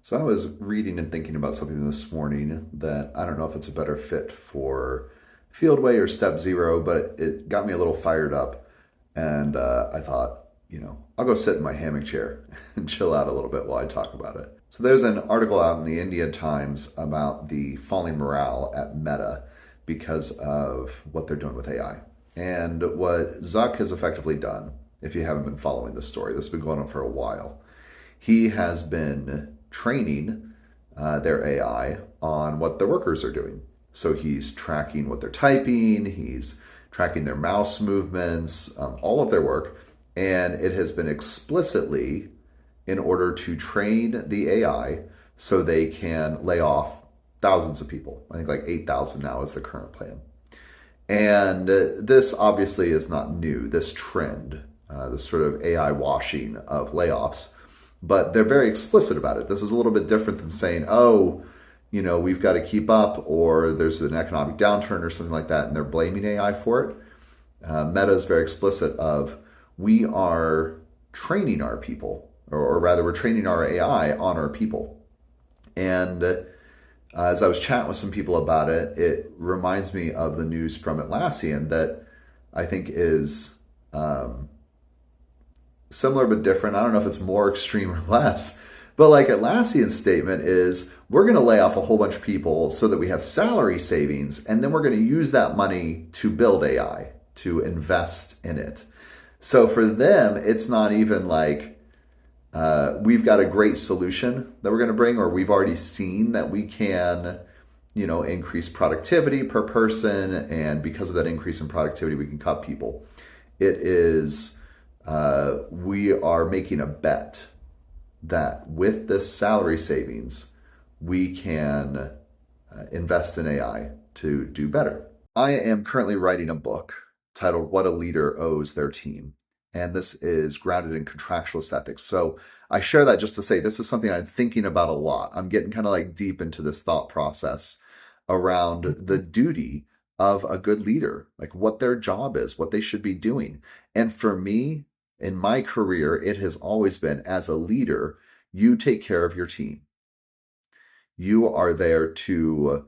So I was reading and thinking about something this morning that I don't know if it's a better fit for Fieldway or Step Zero, but it got me a little fired up. And I thought, I'll go sit in my hammock chair and chill out a little bit while I talk about it. So there's an article out in the Indian Times about the falling morale at Meta because of what they're doing with AI. And what Zuck has effectively done, if you haven't been following this story, this has been going on for a while. He has been training their AI on what their workers are doing. So he's tracking what they're typing, he's tracking their mouse movements, all of their work, and it has been explicitly in order to train the AI so they can lay off thousands of people. I think like 8,000 now is the current plan. And this obviously is not new, this trend, this sort of AI washing of layoffs, but they're very explicit about it. This is a little bit different than saying, we've got to keep up, or there's an economic downturn or something like that, and they're blaming AI for it. Meta is very explicit of, we are training our people, or rather we're training our AI on our people. And as I was chatting with some people about it, it reminds me of the news from Atlassian that I think is similar but different. I don't know if it's more extreme or less, but like Atlassian's statement is, we're going to lay off a whole bunch of people so that we have salary savings, and then we're going to use that money to build AI, to invest in it. So for them, it's not even like we've got a great solution that we're going to bring, or we've already seen that we can, increase productivity per person, and because of that increase in productivity, we can cut people. It is, we are making a bet that with this salary savings, we can invest in AI to do better. I am currently writing a book titled What a Leader Owes Their Team. And this is grounded in contractual ethics. So I share that just to say this is something I'm thinking about a lot. I'm getting kind of like deep into this thought process around the duty of a good leader, like what their job is, what they should be doing. And for me, in my career, it has always been, as a leader, you take care of your team. You are there to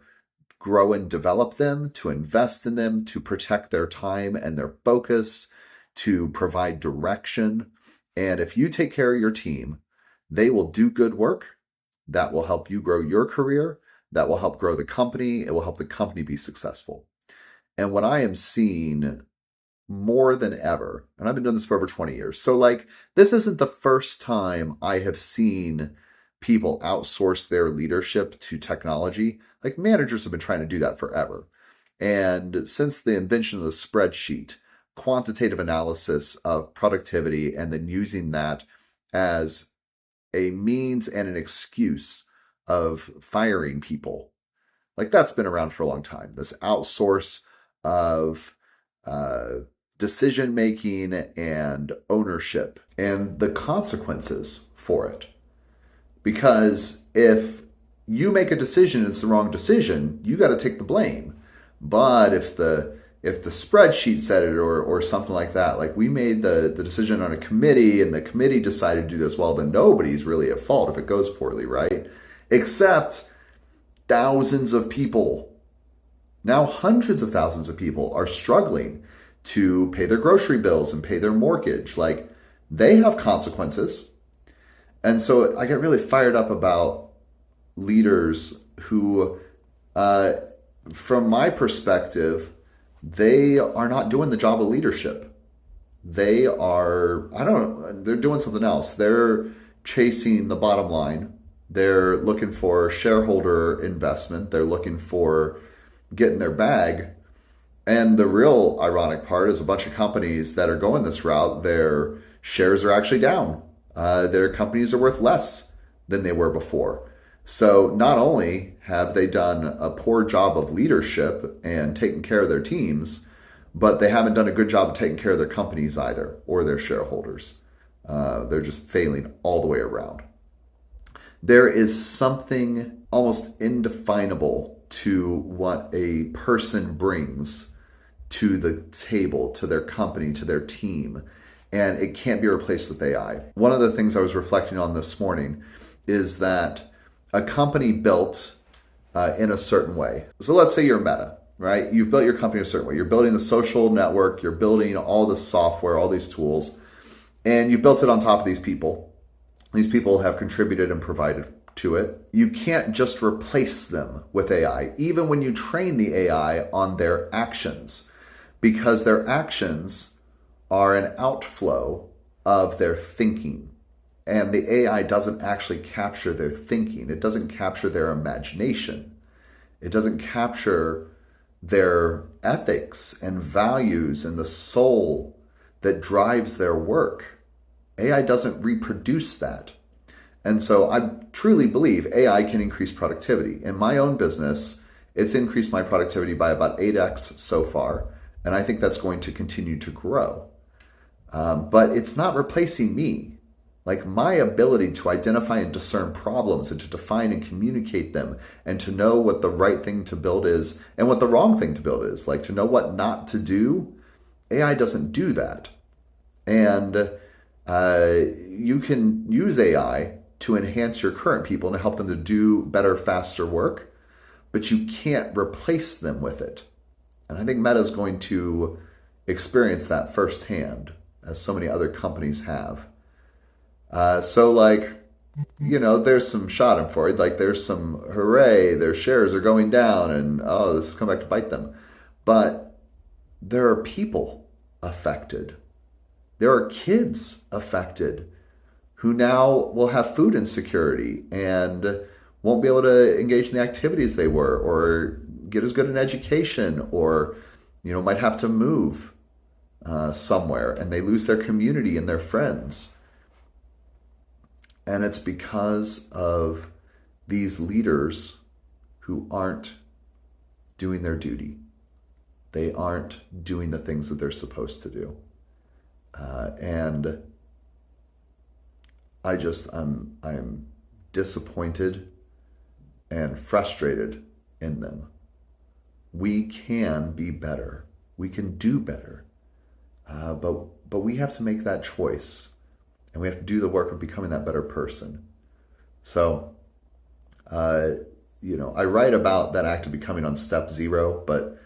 grow and develop them, to invest in them, to protect their time and their focus, to provide direction. And if you take care of your team, they will do good work. That will help you grow your career. That will help grow the company. It will help the company be successful. And what I am seeing more than ever, and I've been doing this for over 20 years. So like, this isn't the first time I have seen people outsource their leadership to technology. Like, managers have been trying to do that forever. And since the invention of the spreadsheet, quantitative analysis of productivity, and then using that as a means and an excuse of firing people, like, that's been around for a long time. This outsource of decision making and ownership and the consequences for it. Because if you make a decision and it's the wrong decision, you got to take the blame. But if the spreadsheet said it, or something like that, like, we made the decision on a committee and the committee decided to do this, well, then nobody's really at fault if it goes poorly, right? Except thousands of people, now hundreds of thousands of people, are struggling to pay their grocery bills and pay their mortgage. Like, they have consequences. And so I get really fired up about leaders who, from my perspective, they are not doing the job of leadership. They are, they're doing something else. They're chasing the bottom line. They're looking for shareholder investment. They're looking for getting their bag. And the real ironic part is a bunch of companies that are going this route, their shares are actually down. Their companies are worth less than they were before. So not only have they done a poor job of leadership and taking care of their teams, but they haven't done a good job of taking care of their companies either, or their shareholders. They're just failing all the way around. There is something almost indefinable to what a person brings to the table, to their company, to their team, and it can't be replaced with AI. One of the things I was reflecting on this morning is that a company built in a certain way. So let's say you're Meta, right? You've built your company a certain way. You're building the social network, you're building all the software, all these tools, and you built it on top of these people. These people have contributed and provided to it. You can't just replace them with AI, even when you train the AI on their actions, because their actions are an outflow of their thinking. And the AI doesn't actually capture their thinking. It doesn't capture their imagination. It doesn't capture their ethics and values and the soul that drives their work. AI doesn't reproduce that. And so I truly believe AI can increase productivity. In my own business, it's increased my productivity by about 8x so far. And I think that's going to continue to grow. But it's not replacing me. Like, my ability to identify and discern problems and to define and communicate them and to know what the right thing to build is and what the wrong thing to build is, like to know what not to do, AI doesn't do that. And you can use AI to enhance your current people and help them to do better, faster work, but you can't replace them with it. And I think Meta is going to experience that firsthand, as so many other companies have. So like, you know, there's some schadenfreude, like there's some hooray, their shares are going down and, oh, this has come back to bite them. But there are people affected. There are kids affected who now will have food insecurity and won't be able to engage in the activities they were, or get as good an education, or, you know, might have to move somewhere, and they lose their community and their friends. And it's because of these leaders who aren't doing their duty. They aren't doing the things that they're supposed to do. And I'm disappointed and frustrated in them. We can be better. We can do better. But we have to make that choice. And we have to do the work of becoming that better person. So, you know, I write about that act of becoming on step 0, but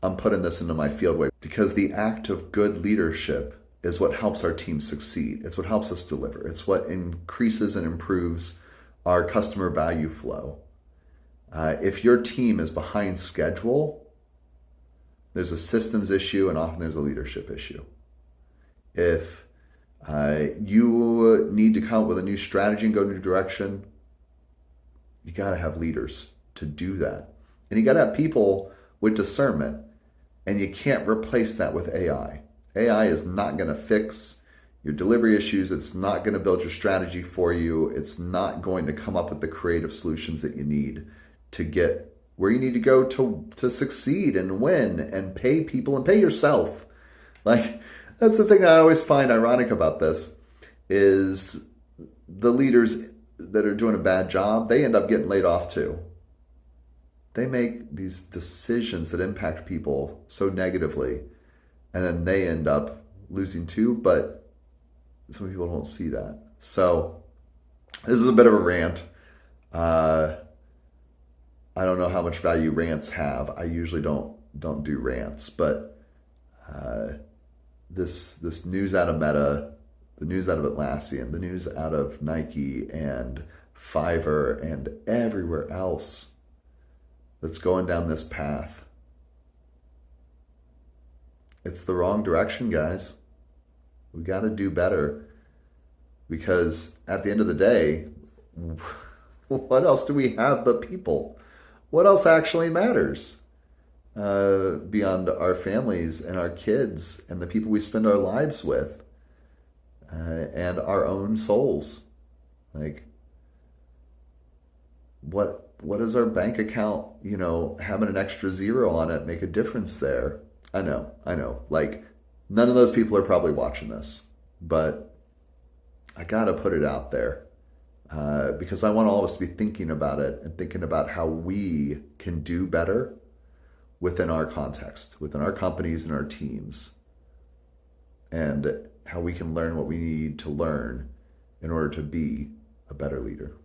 I'm putting this into my field way because the act of good leadership is what helps our team succeed. It's what helps us deliver. It's what increases and improves our customer value flow. If your team is behind schedule, there's a systems issue and often there's a leadership issue. If you need to come up with a new strategy and go in a new direction, you got to have leaders to do that. And you got to have people with discernment. And you can't replace that with AI. AI is not going to fix your delivery issues. It's not going to build your strategy for you. It's not going to come up with the creative solutions that you need to get where you need to go to succeed and win and pay people and pay yourself. Like, that's the thing I always find ironic about this is the leaders that are doing a bad job, they end up getting laid off too. They make these decisions that impact people so negatively, and then they end up losing too, but some people don't see that. So this is a bit of a rant. I don't know how much value rants have. I usually don't do rants, but this news out of Meta, the news out of Atlassian, the news out of Nike and Fiverr and everywhere else that's going down this path. It's the wrong direction, guys. We got to do better, because at the end of the day, what else do we have but people? What else actually matters beyond our families and our kids and the people we spend our lives with and our own souls? Like, what does our bank account, having an extra zero on it make a difference there? I know. Like, none of those people are probably watching this, but I got to put it out there because I want all of us to be thinking about it and thinking about how we can do better within our context, within our companies and our teams, and how we can learn what we need to learn in order to be a better leader.